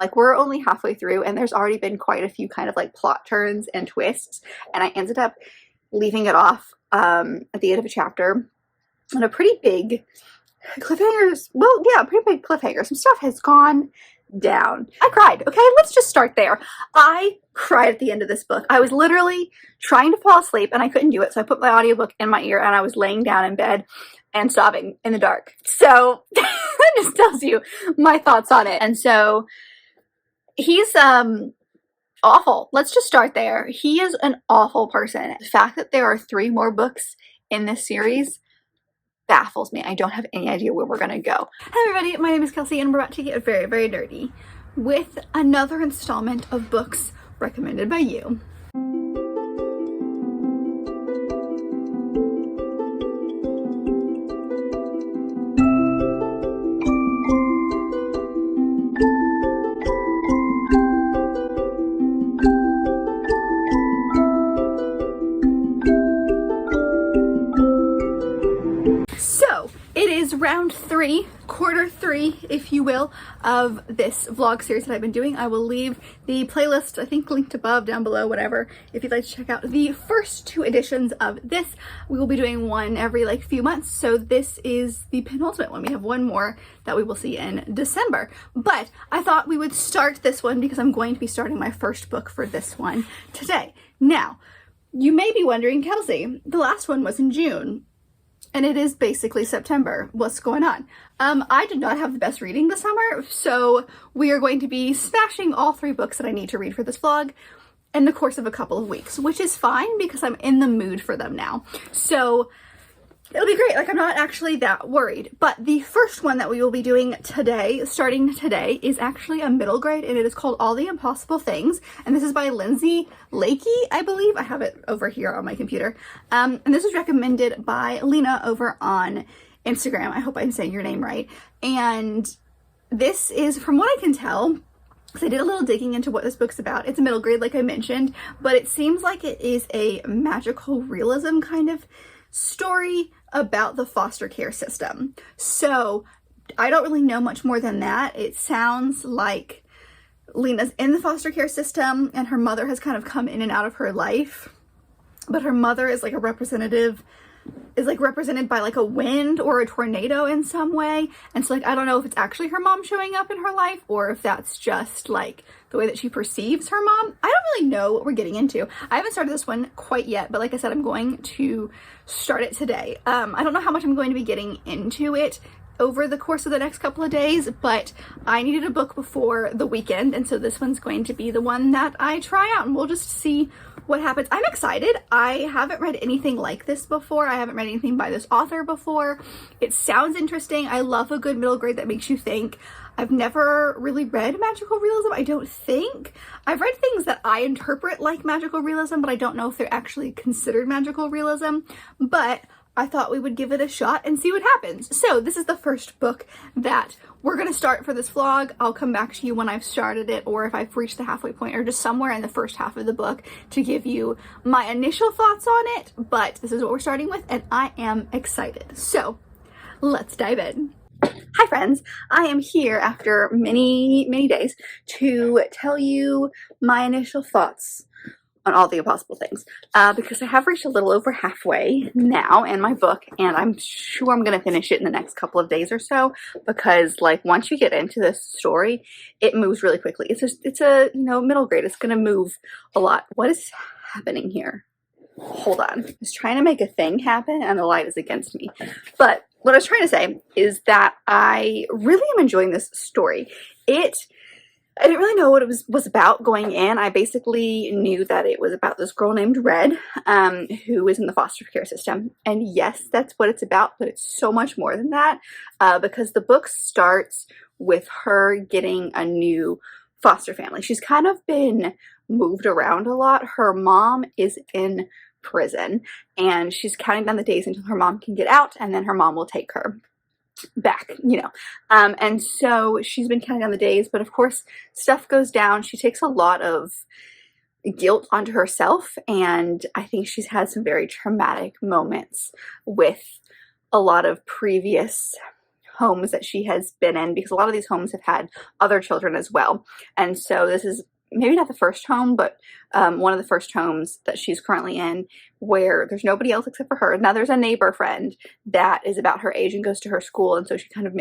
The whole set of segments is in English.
Like, we're only halfway through and there's already been quite a few kind of like plot turns and twists, and I ended up leaving it off at the end of a chapter on a pretty big cliffhangers. Well, yeah, pretty big cliffhanger. Some stuff has gone down. I cried. Okay, let's just start there. I cried at the end of this book. I was literally trying to fall asleep and I couldn't do it, so I put my audiobook in my ear and I was laying down in bed and sobbing in the dark. So that just tells you my thoughts on it. And so he's awful. Let's just start there. He is an awful person. The fact that there are 3 more books in this series baffles me. I don't have any idea where we're gonna go. Hi everybody, my name is Kelsey and we're about to get very, very nerdy with another installment of books recommended by you. Round 3, quarter 3, if you will, of this vlog series that I've been doing. I will leave the playlist, I think, linked above, down below, whatever, if you'd like to check out the first 2 editions of this. We will be doing one every like few months, so this is the penultimate one. We have one more that we will see in December, but I thought we would start this one because I'm going to be starting my first book for this one today. Now, you may be wondering, Kelsey, the last one was in June. And it is basically September. What's going on? I did not have the best reading this summer, so we are going to be smashing all 3 books that I need to read for this vlog in the course of a couple of weeks, which is fine because I'm in the mood for them now. So it'll be great. Like, I'm not actually that worried. But the first one that we will be doing today, starting today, is actually a middle grade, and it is called All the Impossible Things. And this is by Lindsay Lakey, I believe. I have it over here on my computer. And this is recommended by Lena over on Instagram. I hope I'm saying your name right. And this is, from what I can tell, because I did a little digging into what this book's about. It's a middle grade, like I mentioned, but it seems like it is a magical realism kind of story about the foster care system. So I don't really know much more than that. It sounds like Lena's in the foster care system and her mother has kind of come in and out of her life, but her mother is like a representative, is like represented by like a wind or a tornado in some way. And so like, I don't know if it's actually her mom showing up in her life or if that's just like the way that she perceives her mom. I don't really know what we're getting into. I haven't started this one quite yet, but like I said, I'm going to start it today. I don't know how much I'm going to be getting into it over the course of the next couple of days, but I needed a book before the weekend, and so this one's going to be the one that I try out, and we'll just see what happens. I'm excited. I haven't read anything like this before. I haven't read anything by this author before. It sounds interesting. I love a good middle grade that makes you think. I've never really read magical realism, I don't think. I've read things that I interpret like magical realism, but I don't know if they're actually considered magical realism. But I thought we would give it a shot and see what happens. So this is the first book that we're going to start for this vlog. I'll come back to you when I've started it or if I've reached the halfway point or just somewhere in the first half of the book to give you my initial thoughts on it. But this is what we're starting with and I am excited. So let's dive in. Hi friends, I am here after many days to tell you my initial thoughts on All the Impossible Things, because I have reached a little over halfway now in my book, and I'm sure I'm going to finish it in the next couple of days or so, because like once you get into this story, it moves really quickly. It's a you know, middle grade. It's going to move a lot. What is happening here? Hold on. I was trying to make a thing happen and the light is against me. But what I was trying to say is that I really am enjoying this story. I didn't really know what it was about going in. I basically knew that it was about this girl named Red, who is in the foster care system. And yes, that's what it's about, but it's so much more than that, because the book starts with her getting a new foster family. She's kind of been moved around a lot. Her mom is in prison and she's counting down the days until her mom can get out, and then her mom will take her back, you know. And so she's been counting down the days, but of course stuff goes down. She takes a lot of guilt onto herself, and I think she's had some very traumatic moments with a lot of previous homes that she has been in, because a lot of these homes have had other children as well. And so this is maybe not the first home, but one of the first homes that she's currently in where there's nobody else except for her. Now there's a neighbor friend that is about her age and goes to her school, and so she kind of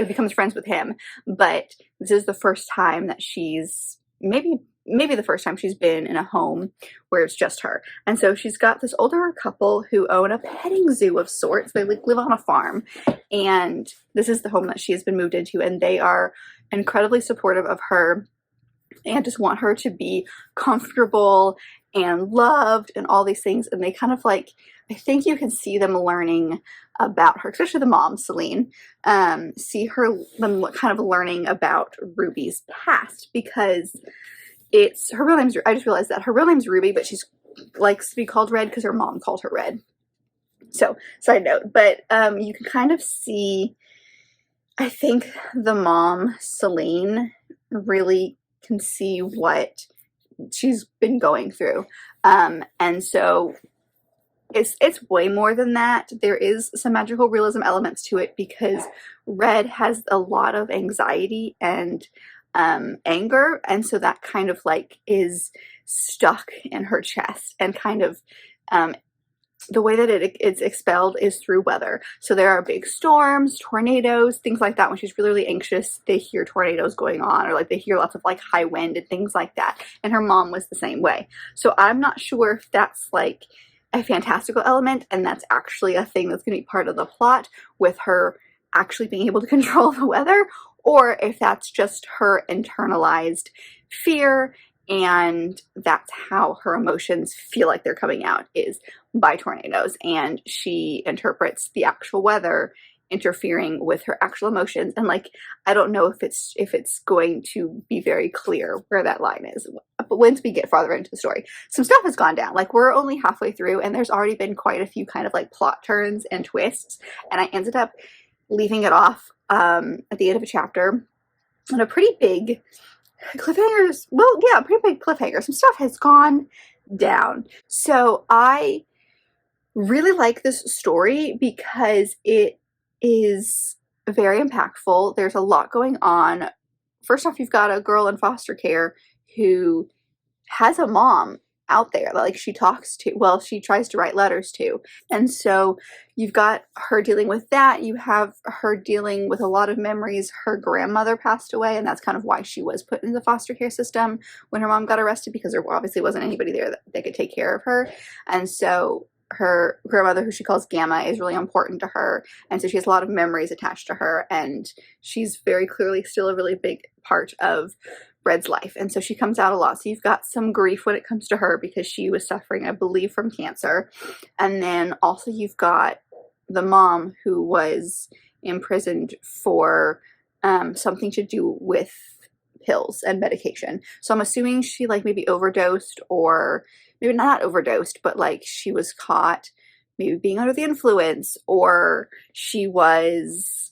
becomes friends with him. But this is the first time that she's maybe the first time she's been in a home where it's just her. And so she's got this older couple who own a petting zoo of sorts. They live on a farm, and this is the home that she has been moved into, and they are incredibly supportive of her and just want her to be comfortable and loved and all these things. And they kind of like, I think you can see them learning about her, especially the mom, Celine, them kind of learning about Ruby's past, because it's her real name's, I just realized that her real name's Ruby, but she's likes to be called Red because her mom called her Red. So side note, but you can kind of see, I think the mom, Celine, really can see what she's been going through. And so it's way more than that. There is some magical realism elements to it because Red has a lot of anxiety and anger, and so that kind of like is stuck in her chest, and kind of the way that it's expelled is through weather. So there are big storms, tornadoes, things like that. When she's really, really anxious, they hear tornadoes going on, or like they hear lots of like high wind and things like that. And her mom was the same way. So I'm not sure if that's like a fantastical element and that's actually a thing that's going to be part of the plot with her actually being able to control the weather, or if that's just her internalized fear and that's how her emotions feel like they're coming out, is by tornadoes, and she interprets the actual weather interfering with her actual emotions. And like, I don't know if it's going to be very clear where that line is, but once we get farther into the story, some stuff has gone down. Like, we're only halfway through and there's already been quite a few kind of like plot turns and twists, and I ended up leaving it off at the end of a chapter on a pretty big cliffhangers. Well, yeah, pretty big cliffhanger. Some stuff has gone down. So I really like this story because it is very impactful. There's a lot going on. First off, you've got a girl in foster care who has a mom out there that like she talks to, well, she tries to write letters to. And so you've got her dealing with that. You have her dealing with a lot of memories. Her grandmother passed away, and that's kind of why she was put in the foster care system when her mom got arrested, because there obviously wasn't anybody there that could take care of her. And so her grandmother, who she calls Gamma, is really important to her, and so she has a lot of memories attached to her, and she's very clearly still a really big part of Red's life, and so she comes out a lot. So you've got some grief when it comes to her because she was suffering, I believe, from cancer. And then also you've got the mom who was imprisoned for something to do with pills and medication. So I'm assuming she like maybe overdosed, or maybe not overdosed, but like she was caught maybe being under the influence, or she was,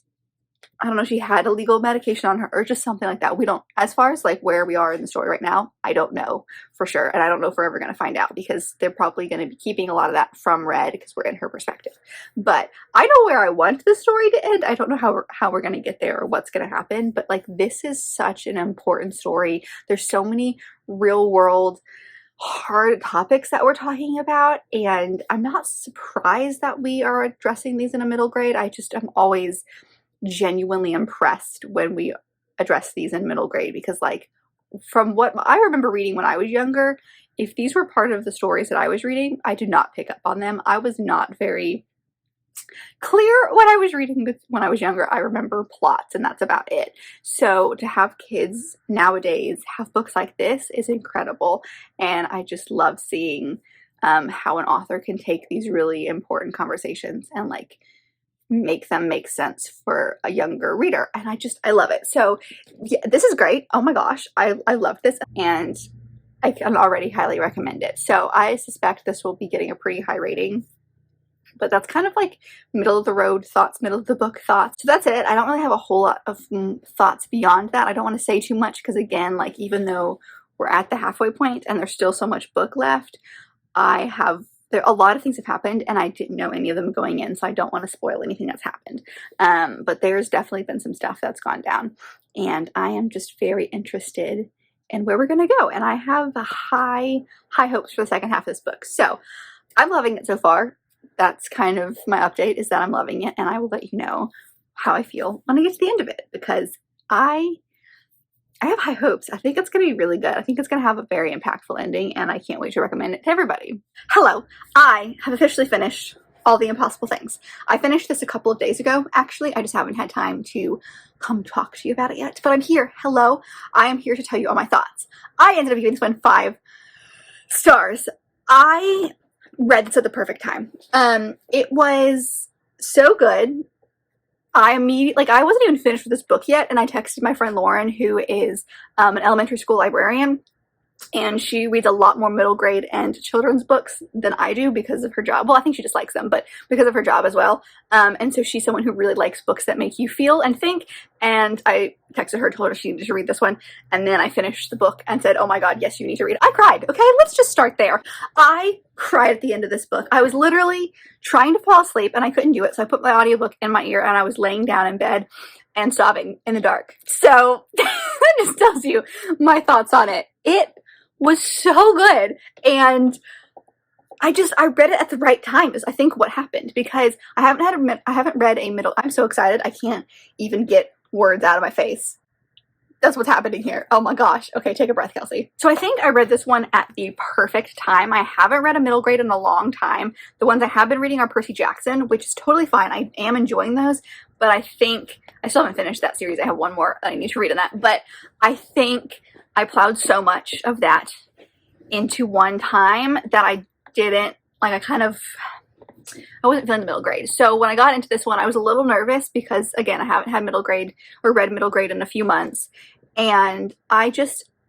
I don't know, she had illegal medication on her, or just something like that. We don't, as far as like where we are in the story right now, I don't know for sure. And I don't know if we're ever going to find out, because they're probably going to be keeping a lot of that from Red because we're in her perspective. But I know where I want the story to end. I don't know how we're going to get there or what's going to happen. But like, this is such an important story. There's so many real world hard topics that we're talking about, and I'm not surprised that we are addressing these in a middle grade. I'm always genuinely impressed when we address these in middle grade, because like, from what I remember reading when I was younger, if these were part of the stories that I was reading, I did not pick up on them. I was not very clear what I was reading when I was younger. I remember plots and that's about it. So to have kids nowadays have books like this is incredible, and I just love seeing how an author can take these really important conversations and like make them make sense for a younger reader. And I love it. So yeah, this is great. Oh my gosh, I love this, and I can already highly recommend it. So I suspect this will be getting a pretty high rating, but that's kind of like middle of the road thoughts, middle of the book thoughts. So that's it. I don't really have a whole lot of thoughts beyond that. I don't want to say too much because, again, like, even though we're at the halfway point and there's still so much book left, there's a lot of things have happened and I didn't know any of them going in, so I don't want to spoil anything that's happened. But there's definitely been some stuff that's gone down, and I am just very interested in where we're going to go. And I have high hopes for the second half of this book. So I'm loving it so far. That's kind of my update, is that I'm loving it, and I will let you know how I feel when I get to the end of it, because I have high hopes. I think it's going to be really good. I think it's going to have a very impactful ending, and I can't wait to recommend it to everybody. Hello, I have officially finished All the Impossible Things. I finished this a couple of days ago, actually. I just haven't had time to come talk to you about it yet, but I'm here. Hello, I am here to tell you all my thoughts. I ended up giving this one 5 stars. I read this at the perfect time. It was so good. I wasn't even finished with this book yet, and I texted my friend Lauren, who is an elementary school librarian, and she reads a lot more middle grade and children's books than I do because of her job. Well, I think she just likes them, but because of her job as well. And so she's someone who really likes books that make you feel and think. And I texted her, told her she needed to read this one. And then I finished the book and said, oh my God, yes, you need to read it. I cried. Okay, let's just start there. I cried at the end of this book. I was literally trying to fall asleep and I couldn't do it. So I put my audiobook in my ear and I was laying down in bed and sobbing in the dark. So that just tells you my thoughts on it. It was so good, and I read it at the right time is I think what happened, because I haven't read a middle. I'm so excited I can't even get words out of my face. That's what's happening here. Oh my gosh. Okay, take a breath, Kelsey. So I think I read this one at the perfect time. I haven't read a middle grade in a long time. The ones I have been reading are Percy Jackson, which is totally fine. I am enjoying those, but I think I still haven't finished that series. I have one more that I need to read in that, but I think I plowed so much of that into one time that I didn't, I wasn't feeling the middle grade. So when I got into this one, I was a little nervous because, again, I haven't had middle grade or read middle grade in a few months. And I think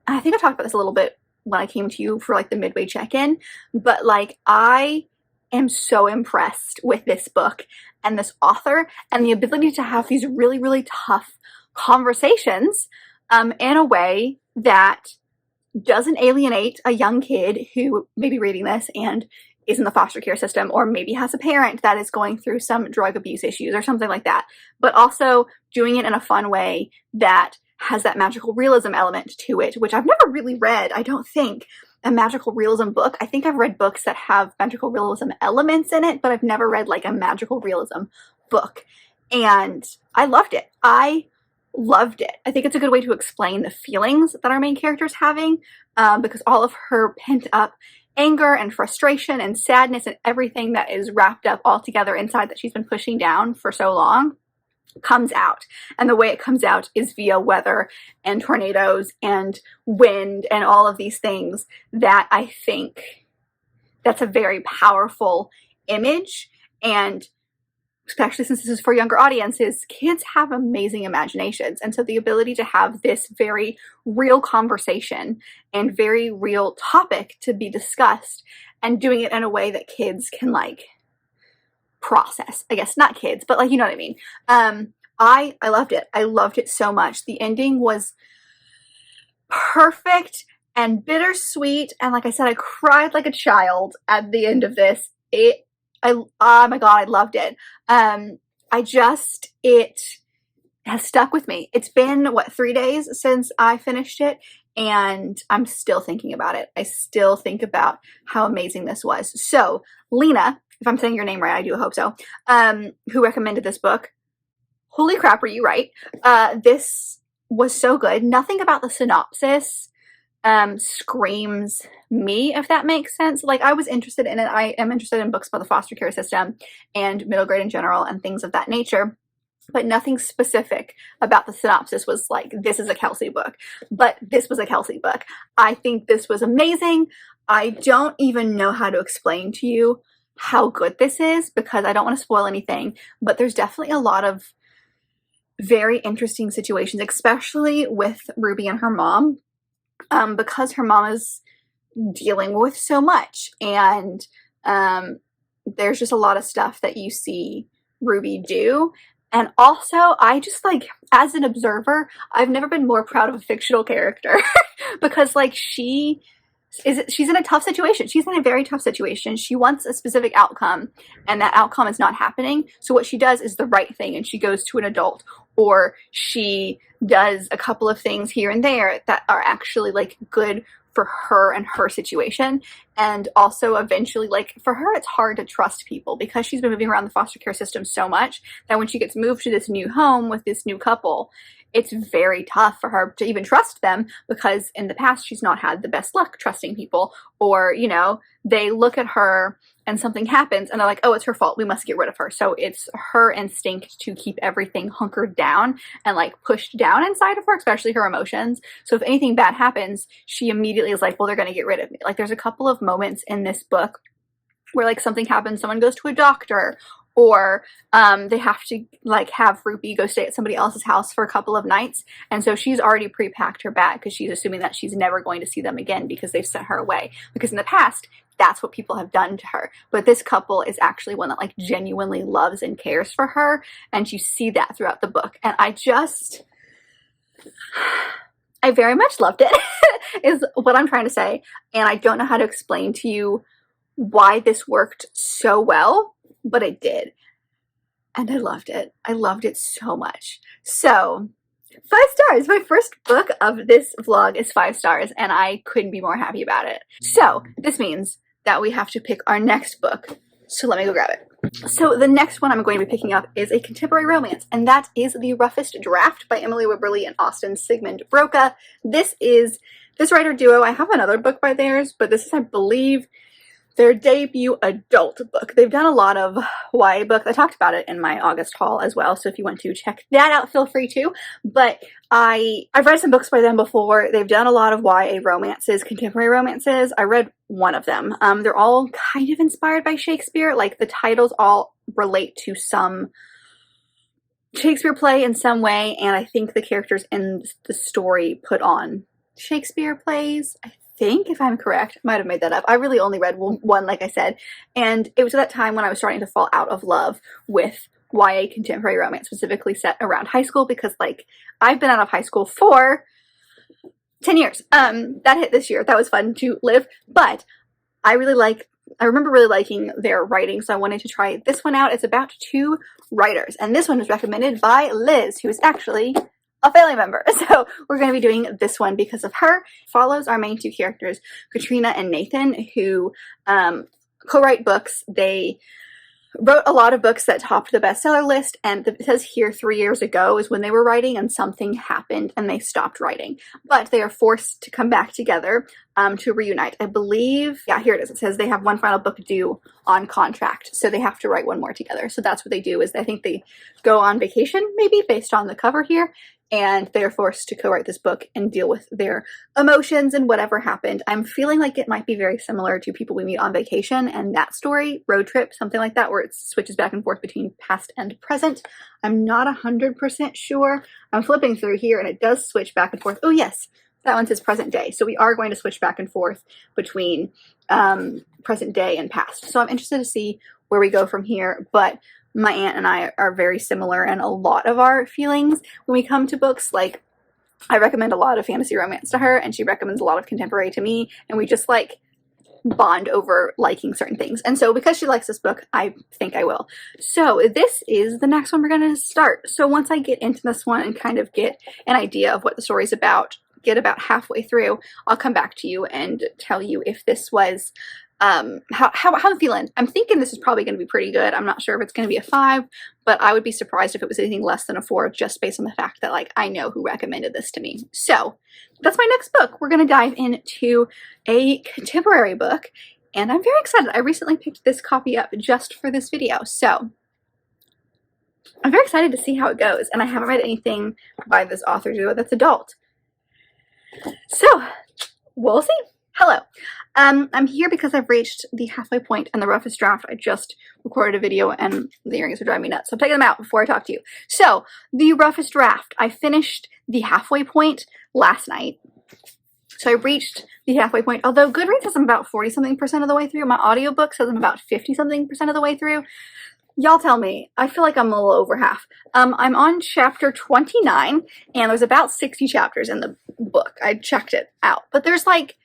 I talked about this a little bit when I came to you for the midway check-in, but I am so impressed with this book and this author and the ability to have these really, really tough conversations in a way that doesn't alienate a young kid who may be reading this and is in the foster care system, or maybe has a parent that is going through some drug abuse issues or something like that, but also doing it in a fun way that has that magical realism element to it, which I've never really read, I don't think, a magical realism book. I think I've read books that have magical realism elements in it, but I've never read a magical realism book. And I loved it. I think it's a good way to explain the feelings that our main character is having, because all of her pent up anger and frustration and sadness and everything that is wrapped up all together inside that she's been pushing down for so long comes out. And the way it comes out is via weather and tornadoes and wind and all of these things that I think that's a very powerful image. And especially since this is for younger audiences, kids have amazing imaginations. And so the ability to have this very real conversation and very real topic to be discussed and doing it in a way that kids can process, I guess, not kids, but you know what I mean? I loved it. I loved it so much. The ending was perfect and bittersweet. And like I said, I cried like a child at the end of this. Oh my God, I loved it. It has stuck with me. It's been, 3 days since I finished it, and I'm still thinking about it. I still think about how amazing this was. So, Lena, if I'm saying your name right, I do hope so, who recommended this book. Holy crap, were you right? This was so good. Nothing about the synopsis screams me, if that makes sense. I was interested in it. I am interested in books about the foster care system and middle grade in general and things of that nature, but nothing specific about the synopsis was this is a Kelsey book. But this was a Kelsey book. I think this was amazing. I don't even know how to explain to you how good this is because I don't want to spoil anything, but there's definitely a lot of very interesting situations, especially with Ruby and her mom. Because her mom is dealing with so much, and there's just a lot of stuff that you see Ruby do. And also, I just as an observer, I've never been more proud of a fictional character because she she's in a tough situation. She's in a very tough situation. She wants a specific outcome, and that outcome is not happening. So what she does is the right thing, and she goes to an adult, or she does a couple of things here and there that are actually like good for her and her situation. And also eventually, like, for her, it's hard to trust people because she's been moving around the foster care system so much that when she gets moved to this new home with this new couple, it's very tough for her to even trust them because in the past she's not had the best luck trusting people. Or, you know, they look at her and something happens and they're like, oh, it's her fault, we must get rid of her. So it's her instinct to keep everything hunkered down and like pushed down inside of her, especially her emotions. So if anything bad happens, she immediately is like, well, they're going to get rid of me. Like, there's a couple of moments in this book where like something happens, someone goes to a doctor, or they have to like have Ruby go stay at somebody else's house for a couple of nights. And so she's already pre-packed her bag because she's assuming that she's never going to see them again because they've sent her away. Because in the past, that's what people have done to her. But this couple is actually one that like genuinely loves and cares for her. And you see that throughout the book. And I very much loved it is what I'm trying to say. And I don't know how to explain to you why this worked so well, but it did. And I loved it. I loved it so much. So 5 stars. My first book of this vlog is 5 stars, and I couldn't be more happy about it. So this means that we have to pick our next book. So let me go grab it. So the next one I'm going to be picking up is a contemporary romance, and that is The Roughest Draft by Emily Wibberley and Austin Sigmund Broca. This is this writer duo. I have another book by theirs, but this is, I believe, their debut adult book. They've done a lot of YA books. I talked about it in my August haul as well, so if you want to check that out, feel free to. But I've read some books by them before. They've done a lot of YA romances, contemporary romances. I read one of them. They're all kind of inspired by Shakespeare. Like, the titles all relate to some Shakespeare play in some way, and I think the characters in the story put on Shakespeare plays, I think, if I'm correct. Might have made that up. I really only read one, like I said, and it was at that time when I was starting to fall out of love with YA contemporary romance, specifically set around high school, because like I've been out of high school for 10 years. That hit this year. That was fun to live, but I remember really liking their writing, so I wanted to try this one out. It's about 2 writers, and this one was recommended by Liz, who is actually a family member. So we're going to be doing this one because of her. Follows our main 2 characters, Katrina and Nathan, who co-write books. They wrote a lot of books that topped the bestseller list, and it says here 3 years ago is when they were writing and something happened and they stopped writing. But they are forced to come back together to reunite. I believe, yeah, here it is. It says they have one final book due on contract, so they have to write one more together. So that's what they do, is I think they go on vacation, maybe, based on the cover here, and they are forced to co-write this book and deal with their emotions and whatever happened. I'm feeling like it might be very similar to People We Meet on Vacation and that story, Road Trip, something like that, where it switches back and forth between past and present. I'm not 100% sure. I'm flipping through here and it does switch back and forth. Oh yes, that one says present day. So we are going to switch back and forth between present day and past. So I'm interested to see where we go from here, but my aunt and I are very similar in a lot of our feelings when we come to books. Like, I recommend a lot of fantasy romance to her, and she recommends a lot of contemporary to me, and we just like bond over liking certain things. And so because she likes this book, I think I will. So this is the next one we're going to start. So once I get into this one and kind of get an idea of what the story's about, get about halfway through, I'll come back to you and tell you if this was how I'm feeling. I'm thinking this is probably going to be pretty good. I'm not sure if it's going to be a 5, but I would be surprised if it was anything less than a 4, just based on the fact that like I know who recommended this to me. So that's my next book. We're going to dive into a contemporary book, and I'm very excited. I recently picked this copy up just for this video, so I'm very excited to see how it goes. And I haven't read anything by this author duo that's adult, so we'll see. Hello. I'm here because I've reached the halfway point in The Roughest Draft. I just recorded a video and the earrings are driving me nuts, so I'm taking them out before I talk to you. So, The Roughest Draft. I finished the halfway point last night. So I reached the halfway point, although Goodreads says I'm about 40-something% of the way through. My audiobook says I'm about 50-something% of the way through. Y'all tell me. I feel like I'm a little over half. I'm on chapter 29, and there's about 60 chapters in the book. I checked it out. But there's like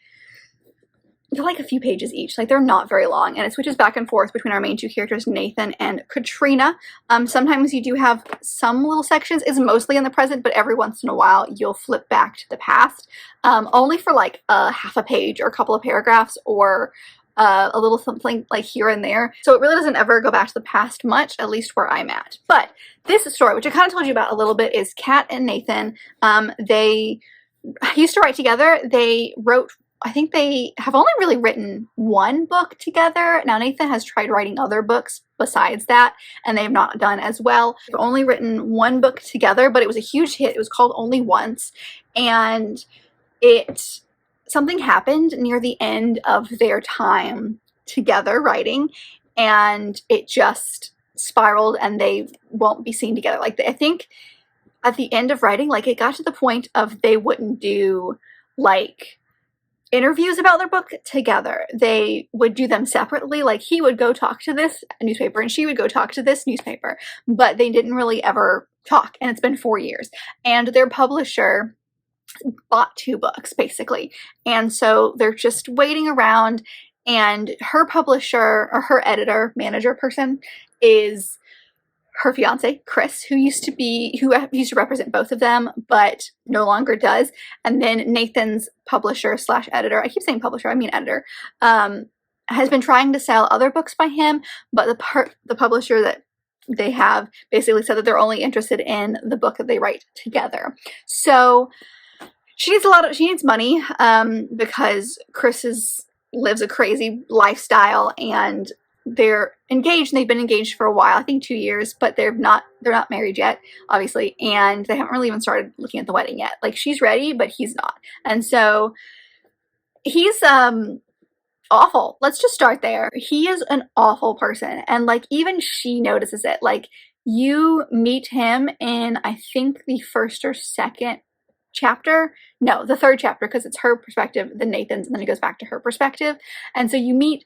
they're like a few pages each, like they're not very long, and it switches back and forth between our main two characters, Nathan and Katrina. Sometimes you do have some little sections, it's mostly in the present, but every once in a while you'll flip back to the past, only for like a half a page or a couple of paragraphs, or a little something like here and there. So it really doesn't ever go back to the past much, at least where I'm at. But this story, which I kind of told you about a little bit, is Kat and Nathan. They used to write together. They wrote, I think they have only really written one book together. Now Nathan has tried writing other books besides that, and they've not done as well. They've only written one book together, but it was a huge hit. It was called Only Once, and something happened near the end of their time together writing, and it just spiraled, and they won't be seen together. Like, I think at the end of writing, like, it got to the point of they wouldn't do like interviews about their book together. They would do them separately. Like, he would go talk to this newspaper and she would go talk to this newspaper, but they didn't really ever talk. And it's been 4 years, and their publisher bought 2 books basically, and so they're just waiting around, and her publisher, or her editor manager person, is her fiance Chris, who used to represent both of them but no longer does. And then Nathan's publisher slash editor, I keep saying publisher, I mean editor, has been trying to sell other books by him, but the publisher that they have basically said that they're only interested in the book that they write together. So she needs money, because Chris lives a crazy lifestyle, and they're engaged, and they've been engaged for a while, I think 2 years, but they're not married yet, obviously, and they haven't really even started looking at the wedding yet. Like, she's ready, but he's not. And so he's awful. Let's just start there. He is an awful person, and like, even she notices it. Like, you meet him in, I think, the first or second chapter, no, the third chapter, because it's her perspective, then Nathan's, and then it goes back to her perspective. And so you meet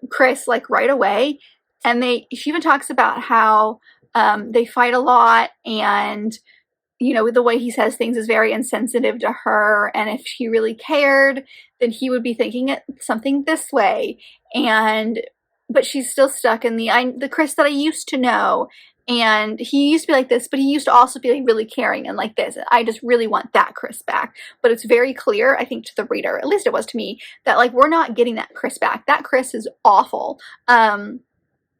Chris like right away, and she even talks about how they fight a lot, and you know, the way he says things is very insensitive to her, and if he really cared, then he would be thinking it something this way. But she's still stuck in the Chris that I used to know, and he used to be like this, but he used to also be really caring and like this. I just really want that Chris back. But it's very clear, I think, to the reader, at least it was to me, that like, we're not getting that Chris back. That Chris is awful.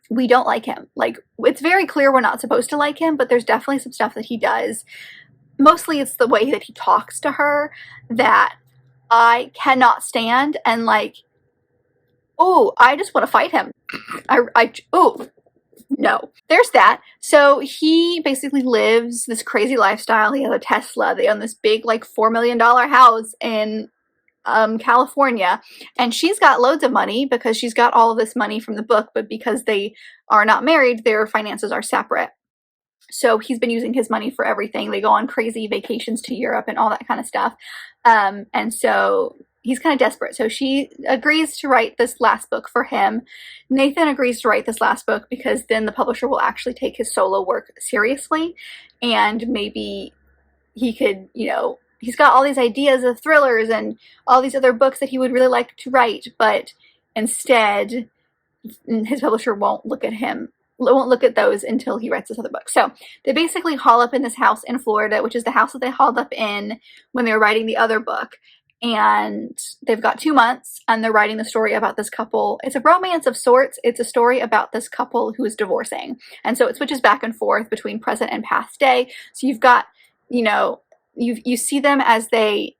We don't like him. Like, it's very clear we're not supposed to like him, but there's definitely some stuff that he does. Mostly it's the way that he talks to her that I cannot stand, and like, oh, I just want to fight him. No, there's that. So he basically lives this crazy lifestyle. He has a Tesla. They own this big, like, $4 million house in California, and she's got loads of money because she's got all of this money from the book, but because they are not married, their finances are separate. So he's been using his money for everything. They go on crazy vacations to Europe and all that kind of stuff. And so he's kind of desperate. So she agrees to write this last book for him. Nathan agrees to write this last book because then the publisher will actually take his solo work seriously, and maybe he could, you know, he's got all these ideas of thrillers and all these other books that he would really like to write, but instead his publisher won't look at those until he writes this other book. So they basically haul up in this house in Florida, which is the house that they hauled up in when they were writing the other book. And they've got 2 months, and they're writing the story about this couple. It's a romance of sorts. It's a story about this couple who is divorcing. And so it switches back and forth between present and past day. So you've got, you know, you see them as the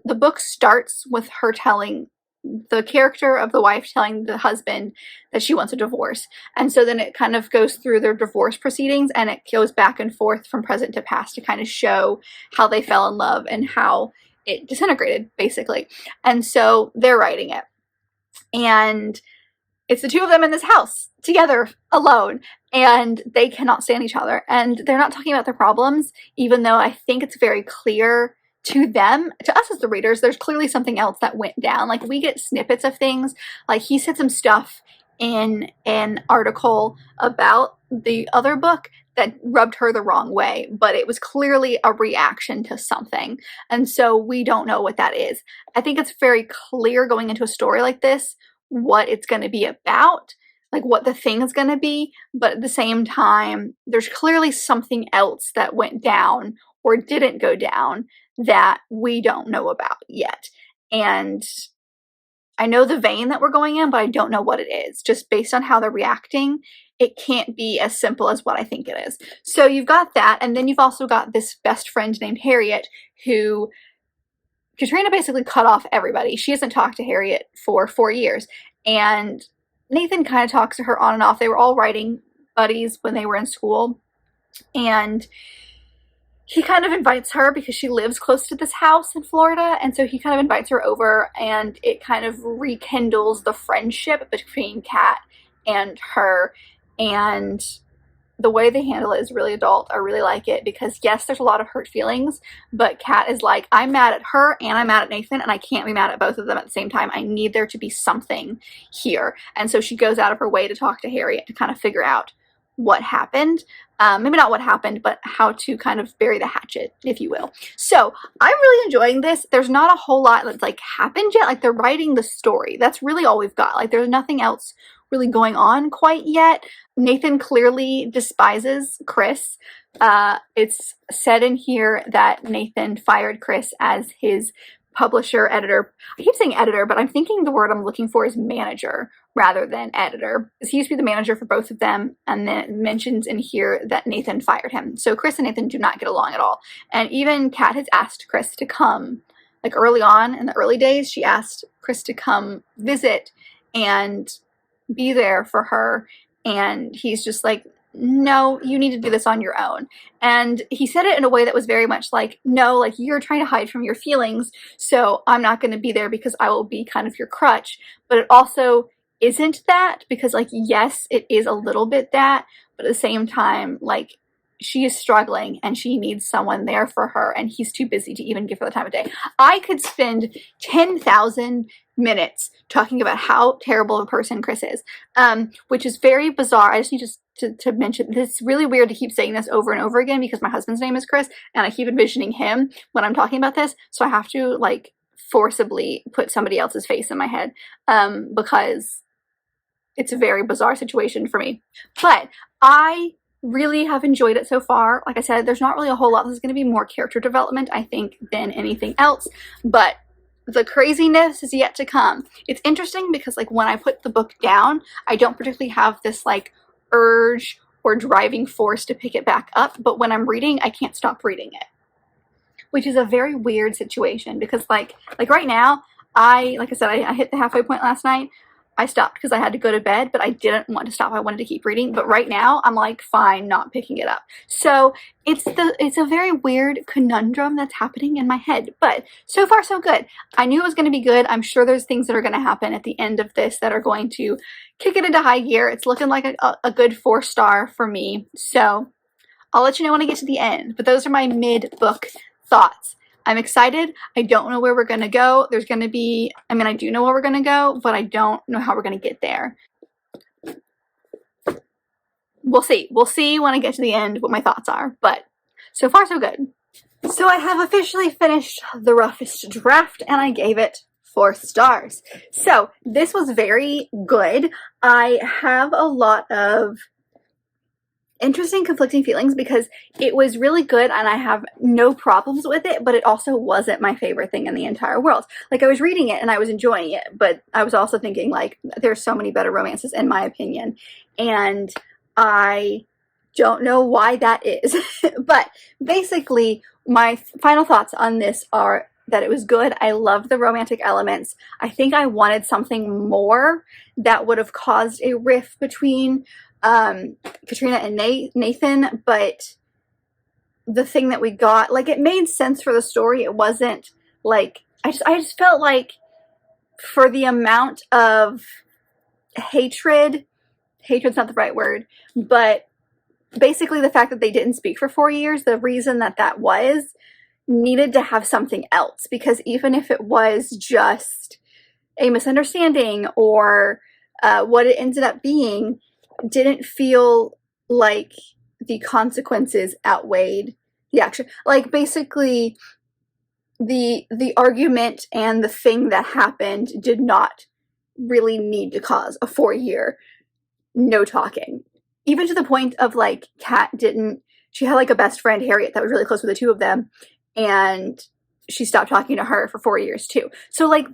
book starts with her telling, the character of the wife telling the husband that she wants a divorce. And so then it kind of goes through their divorce proceedings, and it goes back and forth from present to past to kind of show how they fell in love and how it disintegrated, basically. And so they're writing it, and it's the two of them in this house together alone, and they cannot stand each other, and they're not talking about their problems, even though I think it's very clear to them, to us as the readers, there's clearly something else that went down. Like, we get snippets of things. Like, he said some stuff in an article about the other book that rubbed her the wrong way, but it was clearly a reaction to something. And so we don't know what that is. I think it's very clear going into a story like this what it's going to be about, like what the thing is going to be, but at the same time, there's clearly something else that went down or didn't go down that we don't know about yet. And I know the vein that we're going in, but I don't know what it is. Just based on how they're reacting, it can't be as simple as what I think it is. So you've got that, and then you've also got this best friend named Harriet, who Katrina basically cut off everybody. She hasn't talked to Harriet for 4 years, and Nathan kind of talks to her on and off. They were all writing buddies when they were in school, and he kind of invites her because she lives close to this house in Florida, and so he kind of invites her over, and it kind of rekindles the friendship between Kat and her, and the way they handle it is really adult. I really like it because, yes, there's a lot of hurt feelings, but Kat is like, I'm mad at her and I'm mad at Nathan, and I can't be mad at both of them at the same time. I need there to be something here. And so she goes out of her way to talk to Harriet to kind of figure out what happened. Maybe not what happened, but how to kind of bury the hatchet, if you will. So I'm really enjoying this. There's not a whole lot that's like happened yet. Like, they're writing the story. That's really all we've got. Like, there's nothing else really going on quite yet. Nathan clearly despises Chris. It's said in here that Nathan fired Chris as his publisher, editor. I keep saying editor, but I'm thinking the word I'm looking for is manager rather than editor. He used to be the manager for both of them, and then it mentions in here that Nathan fired him. So Chris and Nathan do not get along at all. And even Kat has asked Chris to come, like early on in the early days, she asked Chris to come visit and be there for her, and he's just like, no, you need to do this on your own. And he said it in a way that was very much like, no, like, you're trying to hide from your feelings, so I'm not going to be there because I will be kind of your crutch. But it also isn't that, because, like, yes, it is a little bit that, but at the same time, like, she is struggling and she needs someone there for her, and he's too busy to even give her the time of day. I could spend 10,000 minutes talking about how terrible of a person Chris is, which is very bizarre. I just need to mention, it's really weird to keep saying this over and over again because my husband's name is Chris, and I keep envisioning him when I'm talking about this, so I have to, like, forcibly put somebody else's face in my head, because it's a very bizarre situation for me. But I really have enjoyed it so far. Like I said, there's not really a whole lot. This is going to be more character development, I think, than anything else, but the craziness is yet to come. It's interesting because, like, when I put the book down, I don't particularly have this, like, urge or driving force to pick it back up, but when I'm reading, I can't stop reading it, which is a very weird situation because, like right now, like I said, I hit the halfway point last night. I stopped because I had to go to bed, but I didn't want to stop. I wanted to keep reading, but right now I'm like, fine, not picking it up. So it's a very weird conundrum that's happening in my head, but so far so good. I knew it was going to be good. I'm sure there's things that are going to happen at the end of this that are going to kick it into high gear. It's looking like a good 4-star for me. So I'll let you know when I get to the end, but those are my mid-book thoughts. I'm excited. I don't know where we're going to go. There's going to be, I mean, I do know where we're going to go, but I don't know how we're going to get there. We'll see. We'll see when I get to the end what my thoughts are, but so far so good. So I have officially finished the Roughest Draft, and I gave it 4 stars. So this was very good. I have a lot of interesting conflicting feelings because it was really good and I have no problems with it, but it also wasn't my favorite thing in the entire world. Like, I was reading it and I was enjoying it, but I was also thinking, like, there's so many better romances in my opinion, and I don't know why that is. But basically, my final thoughts on this are that it was good. I loved the romantic elements. I think I wanted something more that would have caused a rift between Katrina and Nathan, but the thing that we got, like, it made sense for the story. It wasn't like, I just felt like for the amount of hatred's not the right word, but basically the fact that they didn't speak for 4 years, the reason that was needed to have something else, because even if it was just a misunderstanding or what it ended up being, didn't feel like the consequences outweighed the action. Like, basically, the argument and the thing that happened did not really need to cause a 4-year no talking. Even to the point of, like, she had, like, a best friend, Harriet, that was really close with the two of them, and she stopped talking to her for 4 years, too. So, like,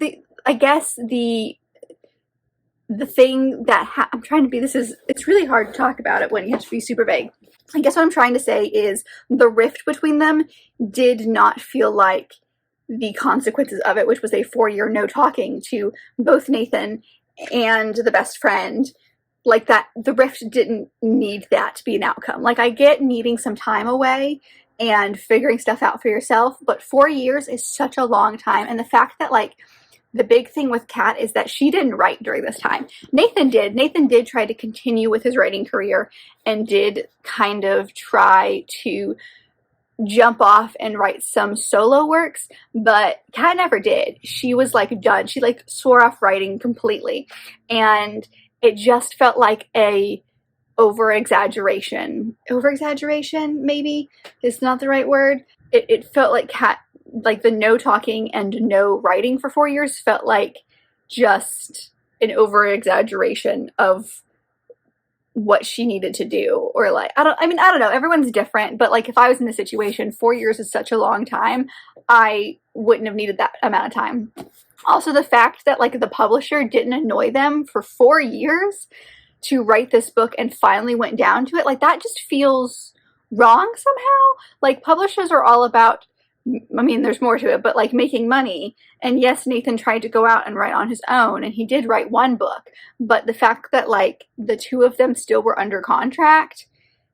I guess the thing that I'm trying to be, it's really hard to talk about it when you have to be super vague. I guess what I'm trying to say is the rift between them did not feel like the consequences of it, which was a 4-year no talking to both Nathan and the best friend. Like, that, the rift didn't need that to be an outcome. Like, I get needing some time away and figuring stuff out for yourself, but 4 years is such a long time. And the fact that, like, the big thing with Kat is that she didn't write during this time. Nathan did. Nathan did try to continue with his writing career and did kind of try to jump off and write some solo works, but Kat never did. She was, like, done. She, like, swore off writing completely. And it just felt like a over-exaggeration, maybe, is not the right word. It felt like Kat, like, the no talking and no writing for 4 years felt like just an over-exaggeration of what she needed to do. Or, like, I don't know, everyone's different, but, like, if I was in this situation, 4 years is such a long time, I wouldn't have needed that amount of time. Also, the fact that, like, the publisher didn't annoy them for 4 years to write this book and finally went down to it, like, that just feels wrong somehow. Like, publishers are all about, I mean, there's more to it, but, like, making money. And yes, Nathan tried to go out and write on his own, and he did write one book, but the fact that, like, the two of them still were under contract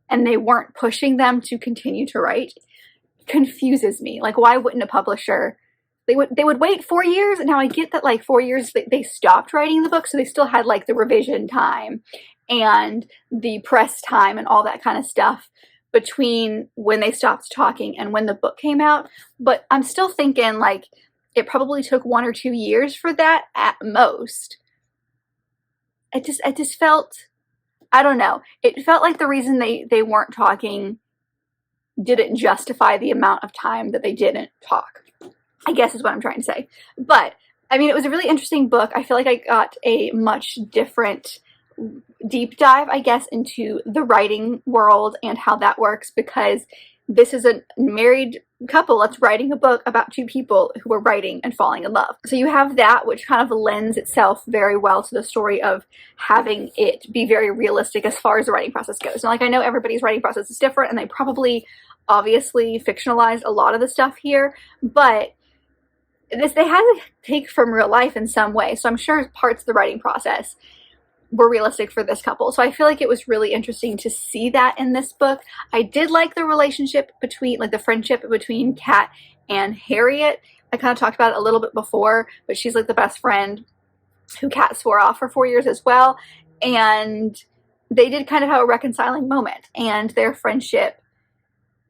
and they weren't pushing them to continue to write confuses me. Like, why wouldn't a publisher, they would wait 4 years? And now I get that, like, 4 years they stopped writing the book, so they still had, like, the revision time and the press time and all that kind of stuff between when they stopped talking and when the book came out. But I'm still thinking, like, it probably took 1 or 2 years for that at most. It just felt, I don't know. It felt like the reason they weren't talking didn't justify the amount of time that they didn't talk, I guess is what I'm trying to say. But, I mean, it was a really interesting book. I feel like I got a much different deep dive, I guess, into the writing world and how that works, because this is a married couple that's writing a book about two people who are writing and falling in love. So you have that, which kind of lends itself very well to the story of having it be very realistic as far as the writing process goes. And, like, I know everybody's writing process is different, and they probably obviously fictionalized a lot of the stuff here, but they had to take from real life in some way. So I'm sure parts of the writing process were realistic for this couple. So I feel like it was really interesting to see that in this book. I did like the relationship between, like, the friendship between Kat and Harriet. I kind of talked about it a little bit before, but she's, like, the best friend who Kat swore off for 4 years as well. And they did kind of have a reconciling moment, and their friendship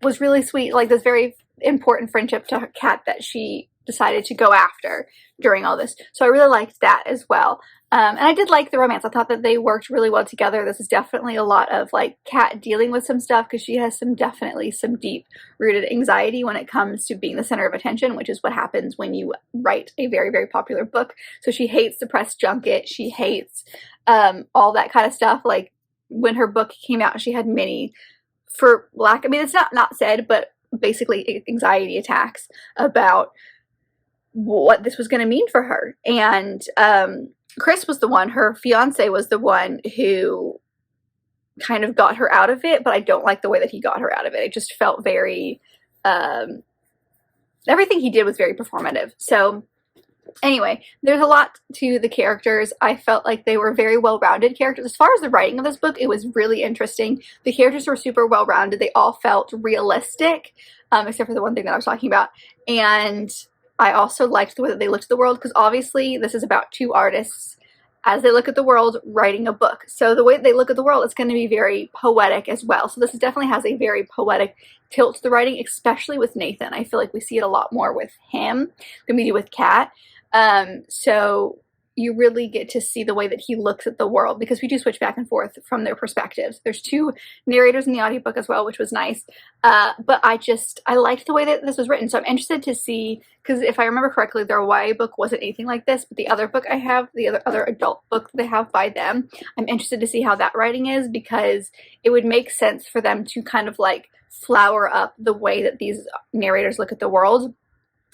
was really sweet. Like, this very important friendship to Kat that she decided to go after during all this. So I really liked that as well. And I did like the romance. I thought that they worked really well together. This is definitely a lot of, like, Kat dealing with some stuff, because she has definitely some deep-rooted anxiety when it comes to being the center of attention, which is what happens when you write a very, very popular book. So she hates the press junket. She hates all that kind of stuff. Like, when her book came out, she had many, it's not said, but basically anxiety attacks about what this was going to mean for her. And Chris was the one, her fiance was the one who kind of got her out of it, but I don't like the way that he got her out of it. It just felt very, everything he did was very performative. So anyway, there's a lot to the characters. I felt like they were very well-rounded characters. As far as the writing of this book, it was really interesting. The characters were super well-rounded. They all felt realistic, except for the one thing that I was talking about. And I also liked the way that they looked at the world, because obviously this is about two artists as they look at the world writing a book. So the way they look at the world is going to be very poetic as well. So this definitely has a very poetic tilt to the writing, especially with Nathan. I feel like we see it a lot more with him than we do with Kat. So you really get to see the way that he looks at the world, because we do switch back and forth from their perspectives. There's 2 narrators in the audiobook as well, which was nice. But I liked the way that this was written, so I'm interested to see, because if I remember correctly, their YA book wasn't anything like this, but the other book I have, the other adult book they have by them, I'm interested to see how that writing is, because it would make sense for them to kind of like flower up the way that these narrators look at the world,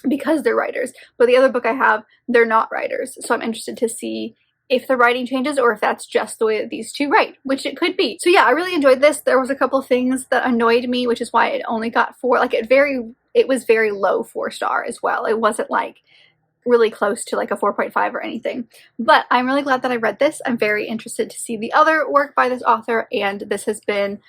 because they're writers. But the other book I have, they're not writers. So I'm interested to see if the writing changes or if that's just the way that these 2 write, which it could be. So yeah, I really enjoyed this. There was a couple of things that annoyed me, which is why it only got 4. Like it was very low 4-star as well. It wasn't like really close to like a 4.5 or anything. But I'm really glad that I read this. I'm very interested to see the other work by this author, and this has been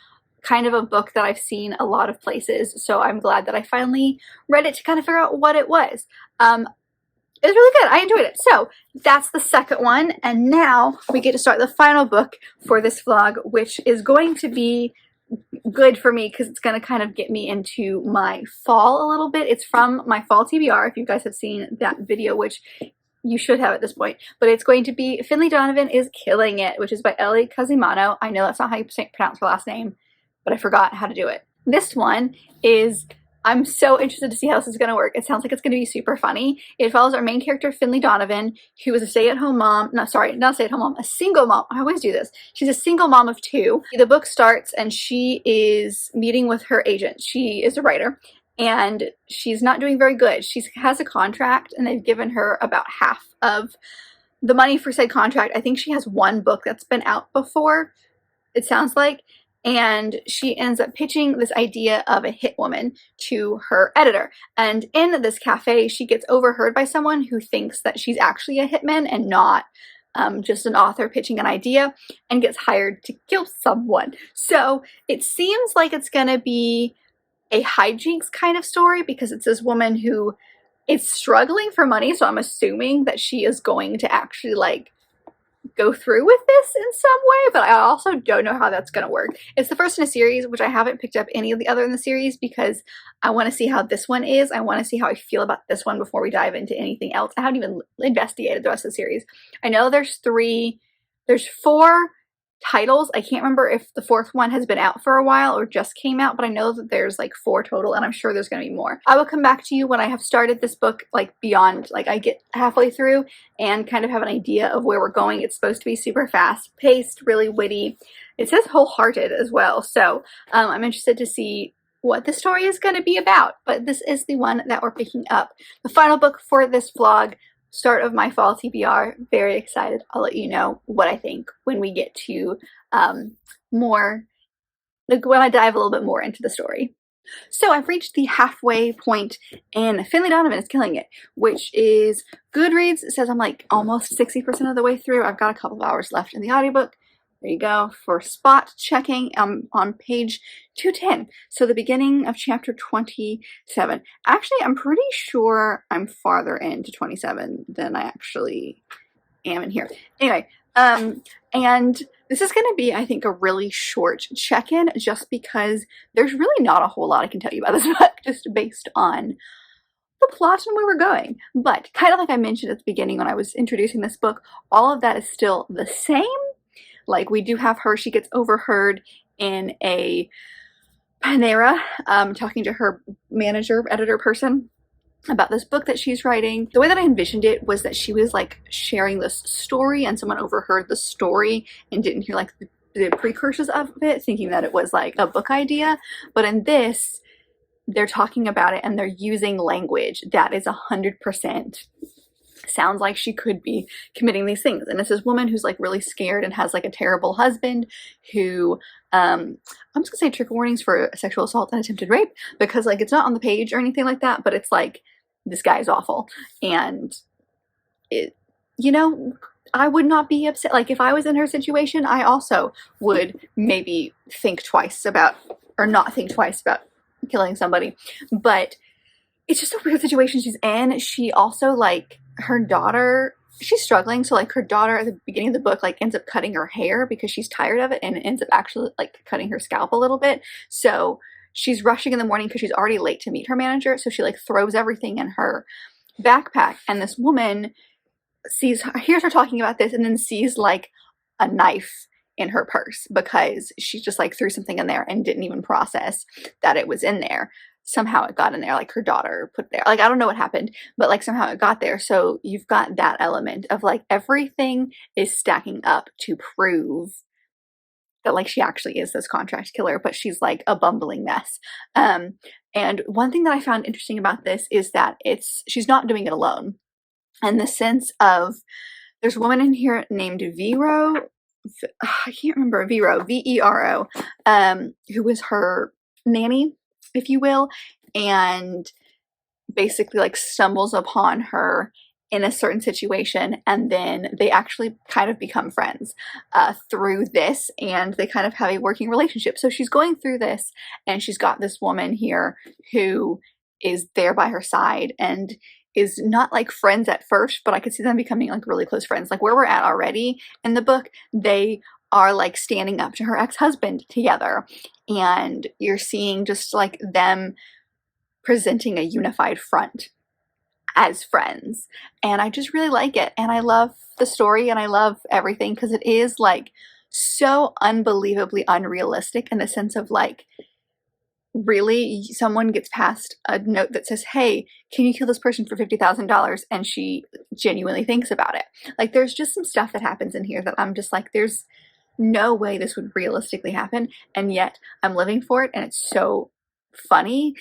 kind of a book that I've seen a lot of places, so I'm glad that I finally read it to kind of figure out what it was. It was really good. I enjoyed it. So that's the second one, and now we get to start the final book for this vlog, which is going to be good for me because it's going to kind of get me into my fall a little bit. It's from my fall TBR, if you guys have seen that video, which you should have at this point, but it's going to be Finlay Donovan is Killing It, which is by Ellie Kazimano. I know that's not how you pronounce her last name, but I forgot how to do it. This one is, I'm so interested to see how this is going to work. It sounds like it's going to be super funny. It follows our main character, Finlay Donovan, who is a stay-at-home mom. No, sorry, not stay-at-home mom, a single mom. I always do this. She's a single mom of 2. The book starts and she is meeting with her agent. She is a writer and she's not doing very good. She has a contract and they've given her about half of the money for said contract. I think she has 1 book that's been out before, it sounds like. And she ends up pitching this idea of a hit woman to her editor. And in this cafe, she gets overheard by someone who thinks that she's actually a hitman and not just an author pitching an idea, and gets hired to kill someone. So it seems like it's going to be a hijinks kind of story, because it's this woman who is struggling for money. So I'm assuming that she is going to actually like go through with this in some way, but I also don't know how that's going to work. It's the first in a series, which I haven't picked up any of the other in the series because I want to see how this one is. I want to see how I feel about this one before we dive into anything else. I haven't even investigated the rest of the series. I know there's 4 titles. I can't remember if the 4th one has been out for a while or just came out, but I know that there's like 4 total, and I'm sure there's going to be more. I will come back to you when I have started this book, like beyond, like I get halfway through and kind of have an idea of where we're going. It's supposed to be super fast paced, really witty. It says wholehearted as well, so I'm interested to see what the story is going to be about, but this is the one that we're picking up. The final book for this vlog, start of my fall TBR. Very excited. I'll let you know what I think when we get to more, like when I dive a little bit more into the story. So I've reached the halfway point and Finlay Donovan is Killing It, which is Goodreads. It says I'm like almost 60% of the way through. I've got a couple of hours left in the audiobook. There you go. For spot checking, I'm on page 210. So the beginning of chapter 27. Actually, I'm pretty sure I'm farther into 27 than I actually am in here. Anyway, and this is going to be, I think, a really short check-in just because there's really not a whole lot I can tell you about this book just based on the plot and where we're going. But kind of like I mentioned at the beginning when I was introducing this book, all of that is still the same. Like, we do have her, she gets overheard in a Panera talking to her manager, editor person about this book that she's writing. The way that I envisioned it was that she was like sharing this story and someone overheard the story and didn't hear like the precursors of it, thinking that it was like a book idea. But in this, they're talking about it and they're using language that is 100% sounds like she could be committing these things. And it's this woman who's like really scared and has like a terrible husband who, I'm just gonna say trigger warnings for sexual assault and attempted rape, because like it's not on the page or anything like that, but it's like, this guy is awful. And it, you know, I would not be upset. Like if I was in her situation, I also would maybe think twice about, or not think twice about killing somebody. But it's just a weird situation she's in. She also, like, her daughter, she's struggling. So like her daughter at the beginning of the book like ends up cutting her hair because she's tired of it, and ends up actually like cutting her scalp a little bit. So she's rushing in the morning because she's already late to meet her manager. So she like throws everything in her backpack, and this woman hears her talking about this and then sees like a knife in her purse because she just like threw something in there and didn't even process that it was in there. Somehow it got in there, like her daughter put there. Like, I don't know what happened, but like somehow it got there. So you've got that element of like everything is stacking up to prove that like she actually is this contract killer, but she's like a bumbling mess. And one thing that I found interesting about this is that she's not doing it alone. In the sense of, there's a woman in here named Vero, I can't remember, Vero, Vero, who was her nanny, if you will, and basically like stumbles upon her in a certain situation, and then they actually kind of become friends through this, and they kind of have a working relationship. So she's going through this, and she's got this woman here who is there by her side and is not like friends at first, but I could see them becoming like really close friends. Like where we're at already in the book, they are like standing up to her ex-husband together, and you're seeing just like them presenting a unified front as friends. And I just really like it, and I love the story, and I love everything because it is like so unbelievably unrealistic in the sense of like, really, someone gets past a note that says, hey, can you kill this person for $50,000? And she genuinely thinks about it. Like, there's just some stuff that happens in here that I'm just like, there's no way this would realistically happen, and yet I'm living for it, and it's so funny,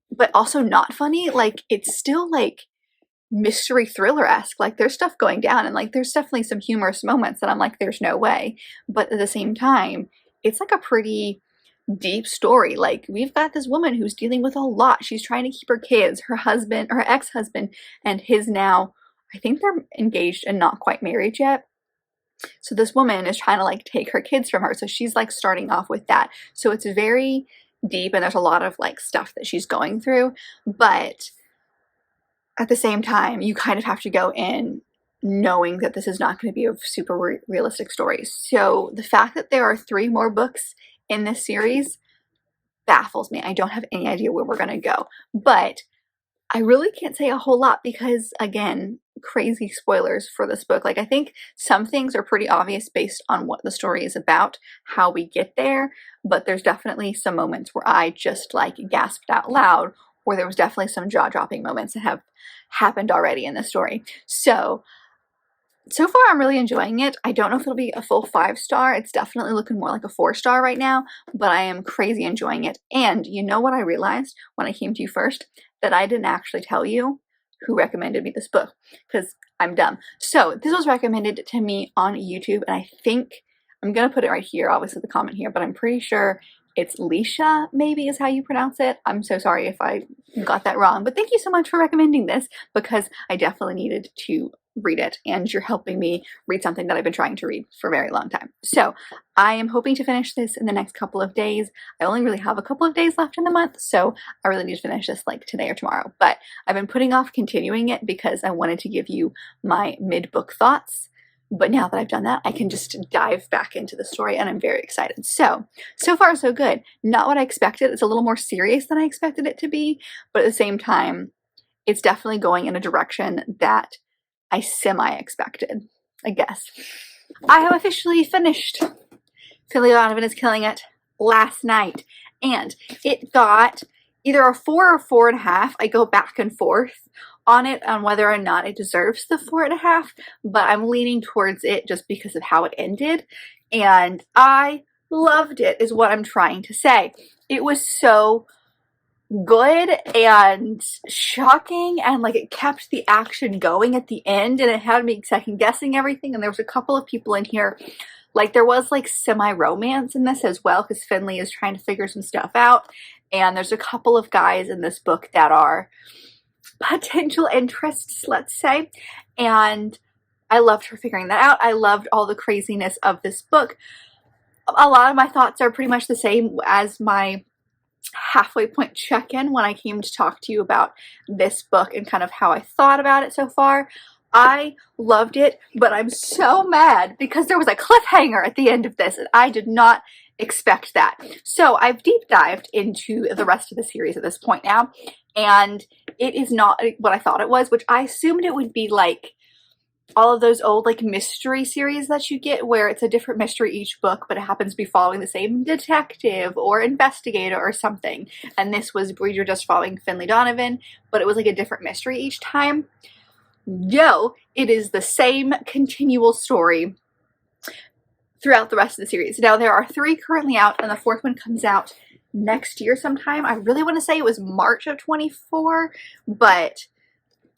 but also not funny. Like, it's still like mystery thriller-esque. Like, there's stuff going down, and like there's definitely some humorous moments that I'm like, there's no way. But at the same time, it's like a pretty deep story. Like, we've got this woman who's dealing with a lot. She's trying to keep her kids, her husband, her ex-husband, and his now, I think they're engaged and not quite married yet. So this woman is trying to like take her kids from her. So she's like starting off with that. So it's very deep, and there's a lot of like stuff that she's going through. But at the same time, you kind of have to go in knowing that this is not going to be a super realistic story. So the fact that there are 3 more books in this series baffles me. I don't have any idea where we're going to go, but I really can't say a whole lot because, again, crazy spoilers for this book. Like, I think some things are pretty obvious based on what the story is about, how we get there, but there's definitely some moments where I just like gasped out loud, or there was definitely some jaw-dropping moments that have happened already in the story. So far, I'm really enjoying it. I don't know if it'll be a full 5-star. It's definitely looking more like a 4-star right now, but I am crazy enjoying it. And you know what I realized when I came to you first? That I didn't actually tell you who recommended me this book, because I'm dumb. So this was recommended to me on YouTube, and I think, I'm going to put it right here, obviously the comment here, but I'm pretty sure it's Leisha, maybe is how you pronounce it. I'm so sorry if I got that wrong, but thank you so much for recommending this, because I definitely needed to read it, and you're helping me read something that I've been trying to read for a very long time. So I am hoping to finish this in the next couple of days. I only really have a couple of days left in the month, so I really need to finish this like today or tomorrow. But I've been putting off continuing it because I wanted to give you my mid-book thoughts. But now that I've done that, I can just dive back into the story, and I'm very excited. So far so good. Not what I expected. It's a little more serious than I expected it to be, but at the same time, it's definitely going in a direction that I semi-expected, I guess. I have officially finished Finlay Donovan is Killing It last night, and it got either a 4 or 4.5. I go back and forth on it on whether or not it deserves the 4.5, but I'm leaning towards it just because of how it ended, and I loved it is what I'm trying to say. It was so good and shocking, and like it kept the action going at the end, and it had me second guessing everything. And there was a couple of people in here, like there was like semi-romance in this as well, because Finlay is trying to figure some stuff out, and there's a couple of guys in this book that are potential interests, let's say, and I loved her figuring that out. I loved all the craziness of this book. A lot of my thoughts are pretty much the same as my halfway point check-in when I came to talk to you about this book and kind of how I thought about it so far. I loved it, but I'm so mad because there was a cliffhanger at the end of this, and I did not expect that. So I've deep dived into the rest of the series at this point now, and it is not what I thought it was, which I assumed it would be like all of those old like mystery series that you get where it's a different mystery each book, but it happens to be following the same detective or investigator or something. And this was where you're just following Finlay Donovan, but it was like a different mystery each time. Yo, it is the same continual story throughout the rest of the series. Now there are 3 currently out, and the 4th one comes out next year sometime. I really want to say it was March of 24, but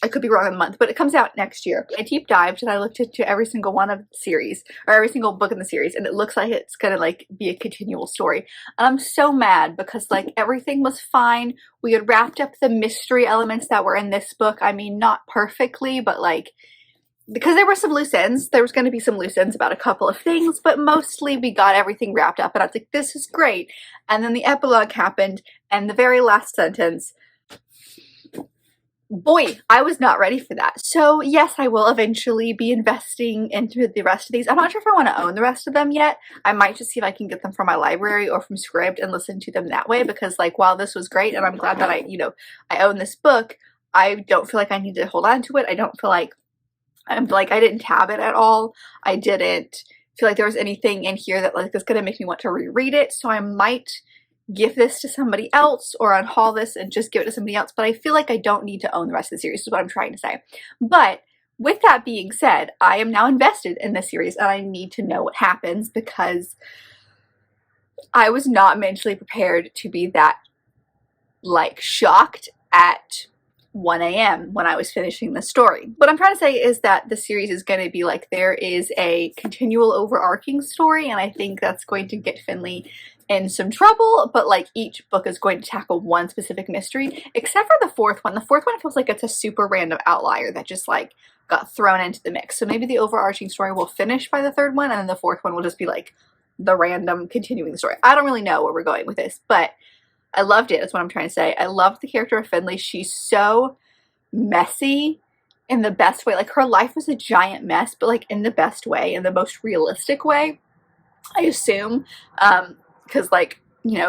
I could be wrong on the month, but it comes out next year. I deep dived and I looked into every single one of the series, or every single book in the series, and it looks like it's gonna like be a continual story. And I'm so mad because like everything was fine. We had wrapped up the mystery elements that were in this book. I mean, not perfectly, but like, because there were some loose ends, there was going to be some loose ends about a couple of things, but mostly we got everything wrapped up and I was like, this is great. And then the epilogue happened, and the very last sentence, boy, I was not ready for that. So yes, I will eventually be investing into the rest of these. I'm not sure if I want to own the rest of them yet. I might just see if I can get them from my library or from Scribd and listen to them that way, because like, while this was great and I'm glad that I own this book, I don't feel like I need to hold on to it. I don't feel like I didn't tab it at all. I didn't feel like there was anything in here that like is going to make me want to reread it. So I might give this to somebody else or unhaul this and just give it to somebody else. But I feel like I don't need to own the rest of the series is what I'm trying to say. But with that being said, I am now invested in this series and I need to know what happens, because I was not mentally prepared to be that like shocked at 1 a.m. when I was finishing the story. What I'm trying to say is that the series is going to be like, there is a continual overarching story, and I think that's going to get Finlay in some trouble, but like each book is going to tackle one specific mystery, except for the 4th one. The 4th one feels like it's a super random outlier that just like got thrown into the mix. So maybe the overarching story will finish by the 3rd one, and then the 4th one will just be like the random continuing the story. I don't really know where we're going with this, but I loved it. That's what I'm trying to say. I loved the character of Finlay. She's so messy in the best way. Like, her life was a giant mess, but like in the best way, in the most realistic way, I assume. Because like,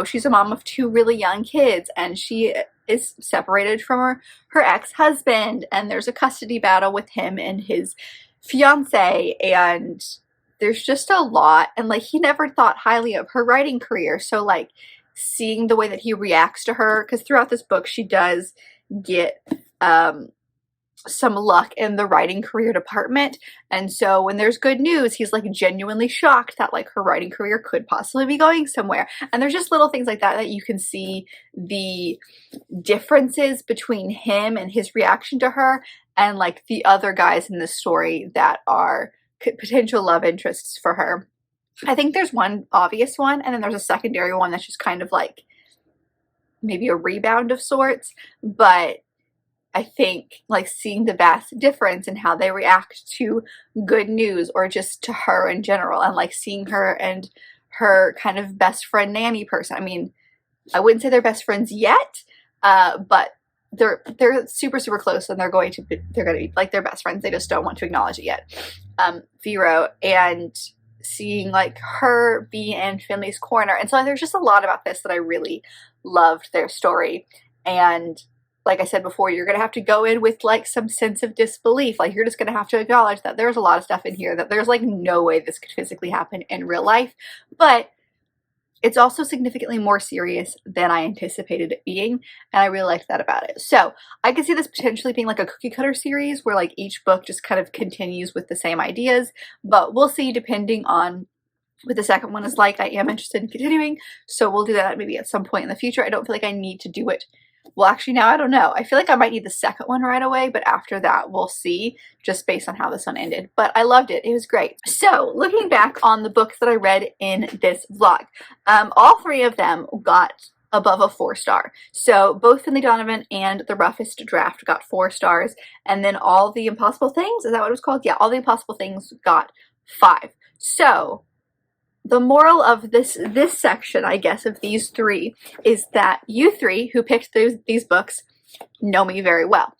she's a mom of 2 really young kids, and she is separated from her ex-husband, and there's a custody battle with him and his fiance, and there's just a lot. And like, he never thought highly of her writing career. So like, seeing the way that he reacts to her, because throughout this book she does get some luck in the writing career department, and so when there's good news, he's like genuinely shocked that like her writing career could possibly be going somewhere. And there's just little things like that that you can see the differences between him and his reaction to her and like the other guys in the story that are potential love interests for her. I think there's one obvious one, and then there's a secondary one that's just kind of like maybe a rebound of sorts. But I think like seeing the vast difference in how they react to good news or just to her in general, and like seeing her and her kind of best friend nanny person. I mean, I wouldn't say they're best friends yet, but they're super, super close, and they're going to be like their best friends. They just don't want to acknowledge it yet. Vero, and seeing like her be in Finlay's corner. And so there's just a lot about this that I really loved their story. And like I said before, you're going to have to go in with like some sense of disbelief. Like, you're just going to have to acknowledge that there's a lot of stuff in here that there's like no way this could physically happen in real life. But it's also significantly more serious than I anticipated it being, and I really liked that about it. So I could see this potentially being like a cookie cutter series where like each book just kind of continues with the same ideas, but we'll see depending on what the second one is like. I am interested in continuing, so we'll do that maybe at some point in the future. I don't feel like I need to do it. Well, actually, now I don't know. I feel like I might need the second one right away, but after that, we'll see, just based on how this one ended. But I loved it. It was great. So, looking back on the books that I read in this vlog, all 3 of them got above a 4-star. So, both Finlay Donovan and The Roughest Draft got 4 stars, and then All the Impossible Things, is that what it was called? Yeah, All the Impossible Things got 5. So, the moral of this section, I guess, of these 3 is that you 3 who picked these books know me very well,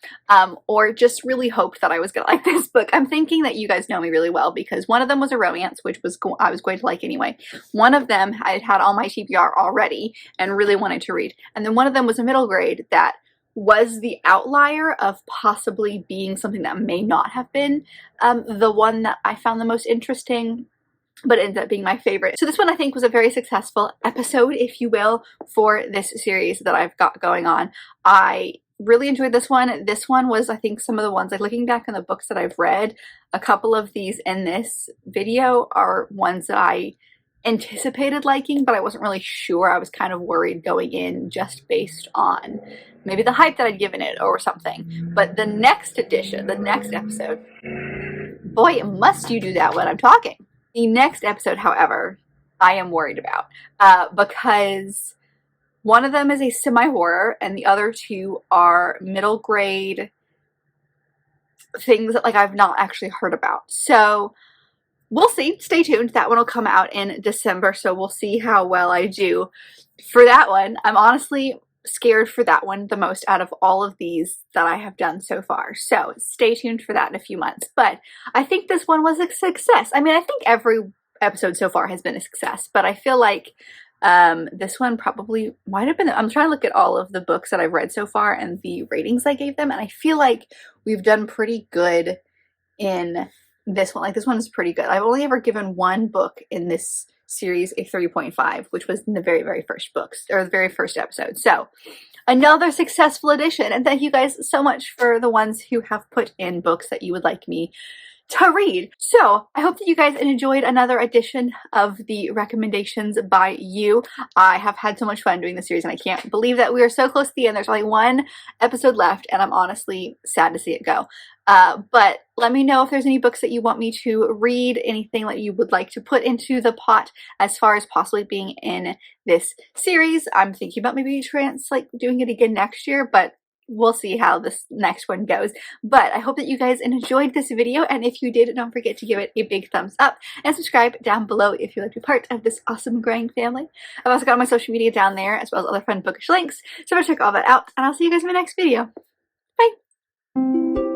or just really hoped that I was going to like this book. I'm thinking that you guys know me really well, because one of them was a romance, which was I was going to like anyway. One of them I had on my TBR already and really wanted to read. And then one of them was a middle grade that was the outlier of possibly being something that may not have been the one that I found the most interesting, but it ended up being my favorite. So this one I think was a very successful episode, if you will, for this series that I've got going on. I really enjoyed this one. This one was, I think, some of the ones, like looking back on the books that I've read, a couple of these in this video are ones that I anticipated liking, but I wasn't really sure. I was kind of worried going in just based on maybe the hype that I'd given it or something. But the next edition, the next episode, boy, must you do that when I'm talking. The next episode, however, I am worried about because one of them is a semi-horror and the other two are middle grade things that like I've not actually heard about. So we'll see. Stay tuned. That one will come out in December, so we'll see how well I do for that one. I'm honestly scared for that one the most out of all of these that I have done so far. So stay tuned for that in a few months. But I think this one was a success. I mean, I think every episode so far has been a success, but I feel like this one probably might have been. I'm trying to look at all of the books that I've read so far and the ratings I gave them, and I feel like we've done pretty good in this one. Like, this one is pretty good. I've only ever given one book in this series a 3.5, which was in the very, very first books, or the very first episode. So another successful edition, and thank you guys so much for the ones who have put in books that you would like me to read. So I hope that you guys enjoyed another edition of the recommendations by you. I have had so much fun doing this series, and I can't believe that we are so close to the end. There's only one episode left, and I'm honestly sad to see it go. But let me know if there's any books that you want me to read, anything that you would like to put into the pot as far as possibly being in this series. I'm thinking about maybe doing it again next year, but we'll see how this next one goes. But I hope that you guys enjoyed this video, and if you did, don't forget to give it a big thumbs up and subscribe down below if you'd like to be part of this awesome growing family. I've also got my social media down there as well as other fun bookish links, so check all that out, and I'll see you guys in my next video. Bye!